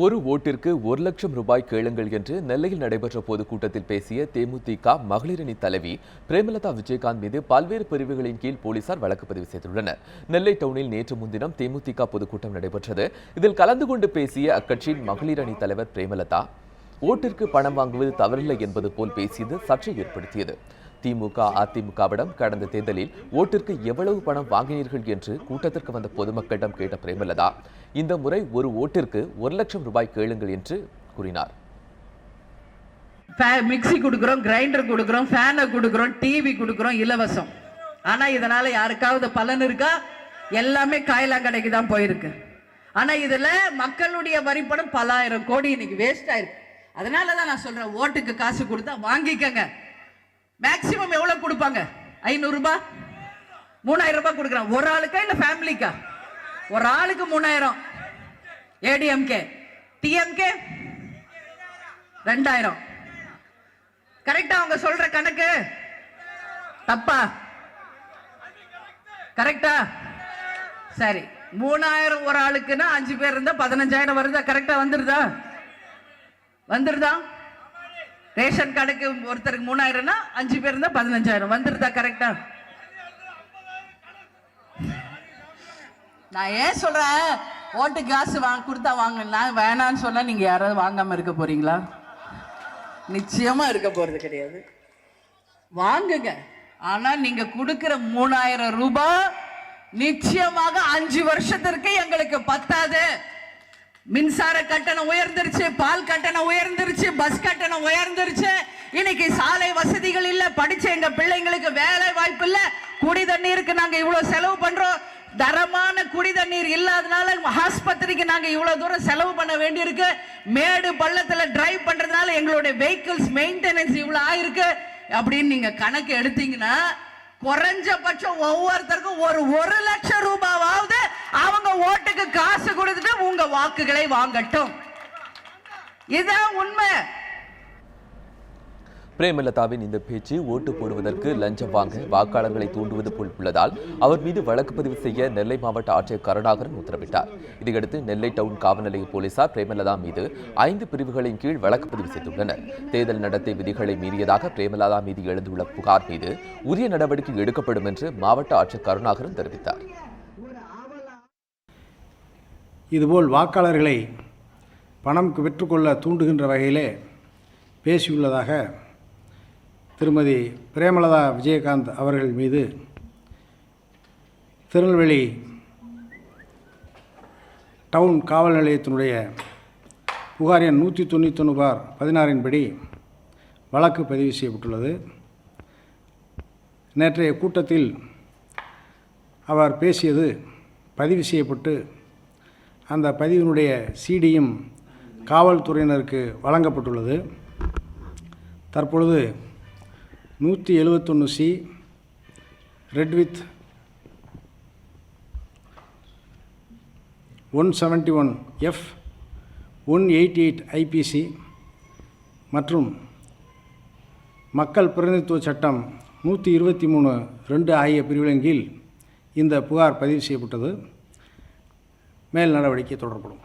ஒரு ஓட்டிற்கு 1,00,000 ரூபாய் கேளுங்கள் என்று நெல்லையில் நடைபெற்ற பொதுக்கூட்டத்தில் பேசிய தேமுதிக மகளிரணி தலைவி பிரேமலதா விஜயகாந்த் மீது பல்வேறு பிரிவுகளின் கீழ் போலீசார் வழக்கு பதிவு செய்துள்ளனர். நெல்லை டவுனில் நேற்று முன்தினம் தேமுதிக பொதுக்கூட்டம் நடைபெற்றது. இதில் கலந்து கொண்டு பேசிய அக்கட்சியின் மகளிரணி தலைவர் பிரேமலதா ஓட்டிற்கு பணம் வாங்குவது தவறில்லை என்பது போல் பேசியது சர்ச்சை ஏற்படுத்தியது. திமுக அதிமுகவிடம் கடந்த தேர்தலில் ஓட்டிற்கு எவ்வளவு பணம் வாங்கினீர்கள் என்று கூட்டத்திற்கு வந்த பொதுமக்களிடம் கேட்ட பிரேமலதா இந்த முறை ஒரு ஓட்டிற்கு 1,00,000 ரூபாய் கேளுங்கள் என்று கூறினார். மிக்சி கொடுக்கிறோம், கிரைண்டர் கொடுக்கிறோம், ஃபேனை கொடுக்கிறோம், டிவி கொடுக்கிறோம் இலவசம். ஆனா இதனால யாருக்காவது பலன் இருக்கா? எல்லாமே காயலாங்கடைக்கு தான் போயிருக்கு. ஆனா இதுல மக்களுடைய வரிப்பணம் பல ஆயிரம் கோடி இன்னைக்கு வேஸ்ட் ஆயிருக்கு. அதனாலதான் நான் சொல்றேன், ஓட்டுக்கு காசு கொடுத்தா வாங்கிக்கங்க. மேக்சிமம் எவ்வளவு கொடுப்பாங்க? 500 ரூபாய், 3000 ரூபாய் கொடுக்குறாங்க. ஒரு ஆளுக்கா இல்ல ஃபேமிலிக்கா? ஒரு ஆளுக்கு 3000. ஏடிஎம்கே டிஎம்கே 2000. கரெக்டா அவங்க சொல்ற கணக்கு தப்பா? கரெக்டா? சரி, 3000 ஒரு ஆளுக்குன்னா 5 பேர் இருந்தா 15,000 வருதா? கரெக்டா வந்துருதா? வந்துருதா? ரேஷன் கார்டுக்கு ஒருத்தருக்கு 3000னா 5 பேர் இருந்தா 15,000 வந்துருதா? கரெக்டா? நான் ஏன் சொல்றேன், ஓட்டு காசு கொடுத்தா வாங்க, நான் வேணான்னு சொன்னா நீங்க யாராவது வாங்காம இருக்க போறீங்களா? நிச்சயமா இருக்க போறது கிடையாது. வாங்குங்க. ஆனா நீங்க கொடுக்கிற 3000 ரூபாய் நிச்சயமாக 5 வருஷத்திற்கு எங்களுக்கு பத்தாது. மின்சார கட்டணம் உயர்ந்துருச்சு, பால் கட்டணம் உயர்ந்துருச்சு, பஸ் கட்டணம் உயர்ந்துருச்சு. இன்னைக்கு சாலை வசதிகள் இல்ல, படிச்ச எங்க பிள்ளைங்களுக்கு வேலை வாய்ப்பு இல்ல. குடி தண்ணீருக்கு நாங்க இவ்வளவு செலவு பண்றோம். தரமான குடி தண்ணீர் இல்லாதனால ஆஸ்பத்திரிக்கு நாங்க இவ்வளவு தூரம் செலவு பண்ண வேண்டியிருக்கு. மேடு பள்ளத்துல டிரைவ் பண்றதுனால எங்களுடைய வெஹிக்கிள்ஸ் மெயின்டெனன்ஸ் இவ்வளவு ஆயிருக்கு. அப்படின்னு நீங்க கணக்கு எடுத்தீங்கன்னா குறைஞ்சபட்சம் ஒவ்வொருத்தருக்கும் ஒரு 1,00,000 ரூபாயாவது அவங்க ஓட்டுக்கு காசு கொடுத்துட்டு உங்க வாக்குகளை வாங்கட்டும். இதுதான் உண்மை. பிரேமலதாவின் இந்த பேச்சு ஓட்டு போடுவதற்கு லஞ்சம் வாங்க வாக்காளர்களை தூண்டுவது போல் உள்ளதால் அவர் மீது வழக்கு பதிவு செய்ய நெல்லை மாவட்ட ஆட்சியர் கருணாகரன் உத்தரவிட்டார். இதையடுத்து நெல்லை டவுன் காவல் நிலைய போலீசார் பிரேமலதா மீது 5 பிரிவுகளின் கீழ் வழக்கு பதிவு செய்துள்ளனர். தேர்தல் நடத்தை விதிகளை மீறியதாக பிரேமலதா மீது எழுந்துள்ள புகார் மீது உரிய நடவடிக்கை எடுக்கப்படும் என்று மாவட்ட ஆட்சியர் கருணாகரன் தெரிவித்தார். இதுபோல் வாக்காளர்களை பணம் பெற்றுக்கொள்ள தூண்டுகின்ற வகையிலே பேசியுள்ளதாக திருமதி பிரேமலதா விஜயகாந்த் அவர்கள் மீது திருநெல்வேலி டவுன் காவல் நிலையத்தினுடைய புகார் எண் 191/16 படி வழக்கு பதிவு செய்யப்பட்டுள்ளது. நேற்றைய கூட்டத்தில் அவர் பேசியது பதிவு செய்யப்பட்டு அந்த பதிவினுடைய சிடியும் காவல்துறையினருக்கு வழங்கப்பட்டுள்ளது. தற்பொழுது 171C red with 171F 188 IPC மற்றும் மக்கள் பிரதிநிதித்துவ சட்டம் 123(2) ஆகிய பிரிவுகளின் கீழ் இந்த புகார் பதிவு செய்யப்பட்டது. மேல் நடவடிக்கை தொடரப்படும்.